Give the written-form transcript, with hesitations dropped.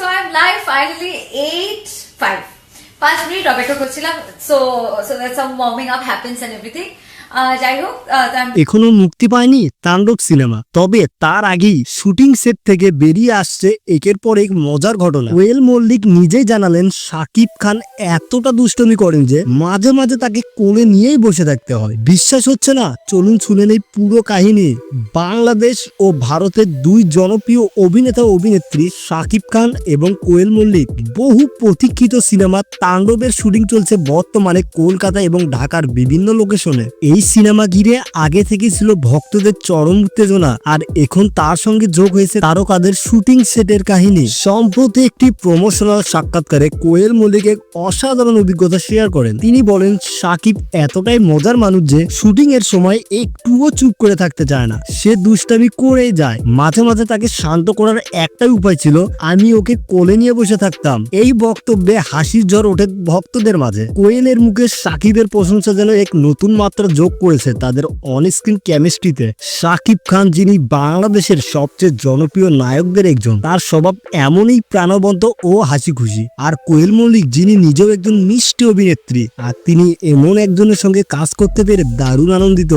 So I'm live finally 5 minute অপেক্ষা করছিলাম, so that some warming up happens and everything. যাই হোক, এখনো মুক্তি পায়নি তাণ্ডব সিনেমা, তবে তার আগেই শুটিং সেট থেকে বেরিয়ে আসছে একের পর এক মজার ঘটনা। কোয়েল মল্লিক নিজেই জানালেন শাকিব খান এতটা দুষ্টমি করেন যে মাঝে মাঝে তাকে কোলে নিয়েই বসে থাকতে হয়। বিশ্বাস হচ্ছে না? চলুন শুনে নেই পুরো কাহিনী। বাংলাদেশ ও ভারতের দুই জনপ্রিয় অভিনেতা ও অভিনেত্রী শাকিব খান এবং কোয়েল মল্লিক বহু প্রতীক্ষিত সিনেমা তাণ্ডবের শুটিং চলছে বর্তমানে কলকাতা এবং ঢাকার বিভিন্ন লোকেশনে। এই সিনেমা ঘিরে আগে থেকে ছিল ভক্তদের চরম উত্তেজনা, আর এখন তার সঙ্গে যোগ হয়েছে তারকাদের শুটিং সেটের কাহিনী। সম্প্রতি একটি প্রমোশনাল সাক্ষাৎকারে কোয়েল মল্লিক এক অসাধারণ অভিজ্ঞতা শেয়ার করেন। তিনি বলেন, শাকিব এতটাই মজার মানুষ যে শুটিং এর সময় একটুও চুপ করে থাকতে চায় না, সে দুষ্টামি করেই যায়। মাঝে মাঝে তাকে শান্ত করার একটাই উপায় ছিল, আমি ওকে কোলে নিয়ে বসে থাকতাম। এই বক্তব্যে হাসির ঝড় ওঠে ভক্তদের মাঝে। কোয়েলের মুখে শাকিবের প্রশংসা যেন এক নতুন মাত্রা যোগ করেছে তাদের অনস্ক্রিন কেমিস্ট্রিতে। শাকিব খান, যিনি বাংলাদেশের সবচেয়ে জনপ্রিয় নায়কদের একজন, তার স্বভাব এমনই প্রাণবন্ত ও হাসি খুশি। আর কোয়েল মল্লিক, যিনি নিজেও একজন মিষ্টি অভিনেত্রী, আর তিনি এমন একজনের সঙ্গে কাজ করতে পেরে দারুণ আনন্দিত।